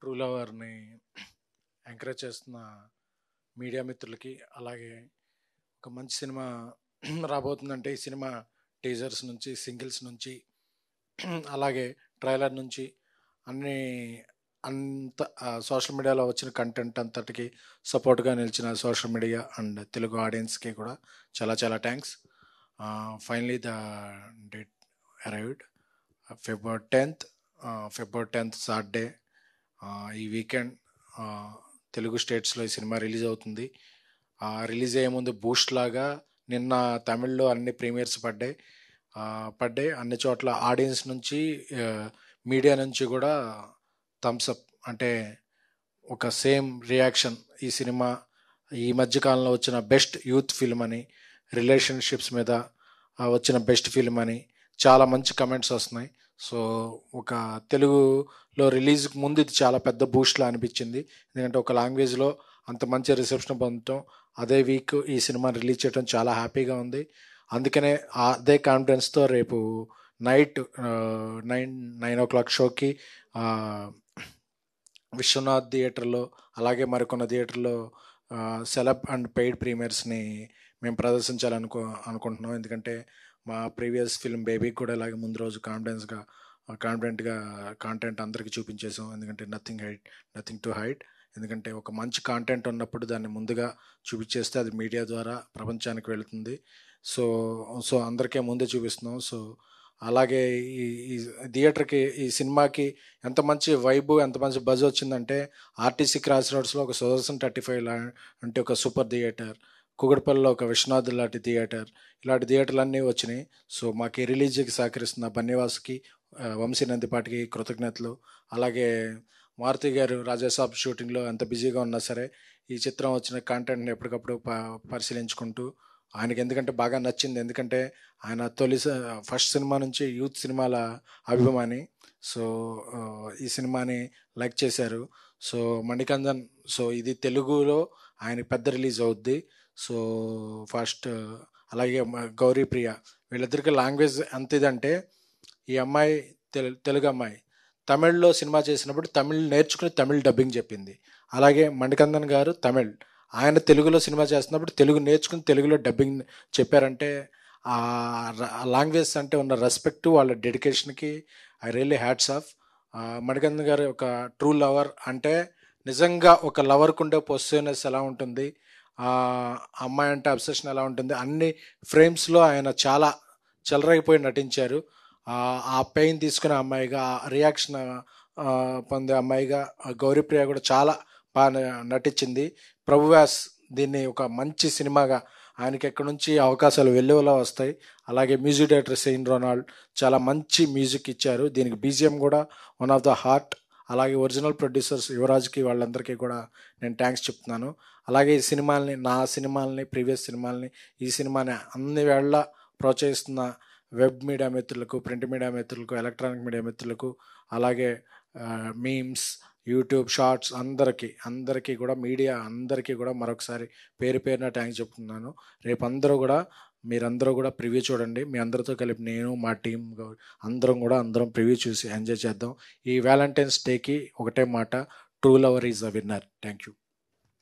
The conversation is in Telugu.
ట్రూ లవర్ని ఎంకరేజ్ చేస్తున్న మీడియా మిత్రులకి, అలాగే ఒక మంచి సినిమా రాబోతుందంటే ఈ సినిమా టీజర్స్ నుంచి, సింగిల్స్ నుంచి, అలాగే ట్రైలర్ నుంచి అన్ని అంత సోషల్ మీడియాలో వచ్చిన కంటెంట్ అంతటికి సపోర్ట్గా నిలిచిన సోషల్ మీడియా అండ్ తెలుగు ఆడియన్స్కి కూడా చాలా చాలా thanks. Finally the date arrived, February 10th Saturday. ఈ వీకెండ్ తెలుగు స్టేట్స్లో ఈ సినిమా రిలీజ్ అవుతుంది. రిలీజ్ అయ్యే ముందు బూస్ట్ లాగా నిన్న తమిళ్లో అన్ని ప్రీమియర్స్ పడ్డాయి. అన్ని చోట్ల ఆడియన్స్ నుంచి, మీడియా నుంచి కూడా థమ్స్అప్, అంటే ఒక సేమ్ రియాక్షన్. ఈ సినిమా ఈ మధ్యకాలంలో వచ్చిన బెస్ట్ యూత్ ఫిల్మ్ అని, రిలేషన్షిప్స్ మీద వచ్చిన బెస్ట్ ఫిల్మ్ అని చాలా మంచి కమెంట్స్ వస్తున్నాయి. సో ఒక తెలుగులో రిలీజ్కి ముందు ఇది చాలా పెద్ద బూస్ట్లా అనిపించింది. ఎందుకంటే ఒక లాంగ్వేజ్లో అంత మంచి రిసెప్షన్ పొందటం, అదే వీక్ ఈ సినిమా రిలీజ్ చేయడం చాలా హ్యాపీగా ఉంది. అందుకనే అదే కాన్ఫిడెన్స్తో రేపు నైట్ 9 o'clock షోకి విశ్వనాథ్ థియేటర్లో, అలాగే మరికొన్న థియేటర్లో సెలబ్ అండ్ పెయిడ్ ప్రీమియర్స్ని మేము అనుకుంటున్నాం. ఎందుకంటే మా ప్రీవియస్ ఫిల్మ్ బేబీకి కూడా ఇలాగే ముందు రోజు కాన్ఫిడెంట్గా కాంటెంట్ అందరికీ చూపించేసాం. ఎందుకంటే నథింగ్ టు హైడ్. ఎందుకంటే ఒక మంచి కాంటెంట్ ఉన్నప్పుడు దాన్ని ముందుగా చూపించేస్తే అది మీడియా ద్వారా ప్రపంచానికి వెళుతుంది. సో అందరికీ ముందే చూపిస్తున్నాం. సో అలాగే ఈ థియేటర్కి, ఈ సినిమాకి ఎంత మంచి వైబ్, ఎంత మంచి బజ్ వచ్చిందంటే, ఆర్టీసీ క్రాస్ రోడ్స్లో ఒక 1035 అంటే ఒక సూపర్ థియేటర్, కూకట్పల్లిలో ఒక విశ్వనాథ్ లాంటి థియేటర్, ఇలాంటి థియేటర్లు అన్నీ వచ్చినాయి. సో మాకు ఈ రిలీజ్కి సహకరిస్తున్న బన్నివాస్కి, వంశీ నందిపాటికి కృతజ్ఞతలు. అలాగే మారుతి గారు రాజాసాబ్ షూటింగ్లో ఎంత బిజీగా ఉన్నా సరే ఈ చిత్రం వచ్చిన కాంటెంట్ని ఎప్పటికప్పుడు పరిశీలించుకుంటూ, ఆయనకి ఎందుకంటే బాగా నచ్చింది. ఎందుకంటే ఆయన ఫస్ట్ సినిమా నుంచి యూత్ సినిమాల అభిమాని. సో ఈ సినిమాని లైక్ చేశారు. సో మణికందన్, సో ఇది తెలుగులో ఆయన పెద్ద రిలీజ్ అవుద్ది. సో ఫస్ట్, అలాగే గౌరీప్రియ, వీళ్ళిద్దరికి లాంగ్వేజ్ ఎంత ఇదంటే, ఈ అమ్మాయి తెలుగు అమ్మాయి తమిళ్లో సినిమా చేసినప్పుడు తమిళ్ నేర్చుకుని తమిళ్ డబ్బింగ్ చెప్పింది. అలాగే మణికందన్ గారు తమిళ్, ఆయన తెలుగులో సినిమా చేస్తున్నప్పుడు తెలుగు నేర్చుకుని తెలుగులో డబ్బింగ్ చెప్పారంటే ఆ లాంగ్వేజ్ అంటే ఉన్న రెస్పెక్ట్, వాళ్ళ డెడికేషన్కి I really hats off. Manikandan గారు ఒక ట్రూ లవర్ అంటే, నిజంగా ఒక లవర్కు ఉండే పొసెసివ్నెస్ ఎలా ఉంటుంది, అమ్మాయి అంటే అబ్సెషన్ ఎలా ఉంటుంది, అన్ని ఫ్రేమ్స్లో ఆయన చాలా చెలరైపోయి నటించారు. ఆ పెయిన్ తీసుకునే అమ్మాయిగా, రియాక్షన్ పొందే అమ్మాయిగా గౌరీప్రియ కూడా చాలా బాగా నటించింది. ప్రభువాస్ దీన్ని ఒక మంచి సినిమాగా, ఆయనకి ఎక్కడి నుంచి అవకాశాలు వెల్లువలా వస్తాయి. అలాగే మ్యూజిక్ డైరెక్టర్ సెయిన్ రొనాల్డ్ చాలా మంచి మ్యూజిక్ ఇచ్చారు. దీనికి బీజిఎం కూడా వన్ ఆఫ్ ద హార్ట్. అలాగే ఒరిజినల్ ప్రొడ్యూసర్స్ యువరాజ్కి, వాళ్ళందరికీ కూడా నేను థ్యాంక్స్ చెప్తున్నాను. అలాగే ఈ సినిమాల్ని ప్రీవియస్ సినిమాల్ని, ఈ సినిమాని అన్ని వేళ ప్రోత్సహిస్తున్న వెబ్ మీడియా మిత్రులకు, ప్రింట్ మీడియా మిత్రులకు, ఎలక్ట్రానిక్ మీడియా మిత్రులకు, అలాగే మీమ్స్, యూట్యూబ్ షార్ట్స్ అందరికీ కూడా, మీడియా అందరికీ కూడా మరొకసారి పేరు పేరున థ్యాంక్స్ చెప్తున్నాను. రేపు మీరందరూ కూడా ప్రివ్యూ చూడండి. మీ అందరితో కలిపి నేను, మా టీం అందరం ప్రివ్యూ చూసి ఎంజాయ్ చేద్దాం. ఈ వ్యాలంటైన్స్ డేకి ఒకటే మాట, true lover is a winner. Thank you.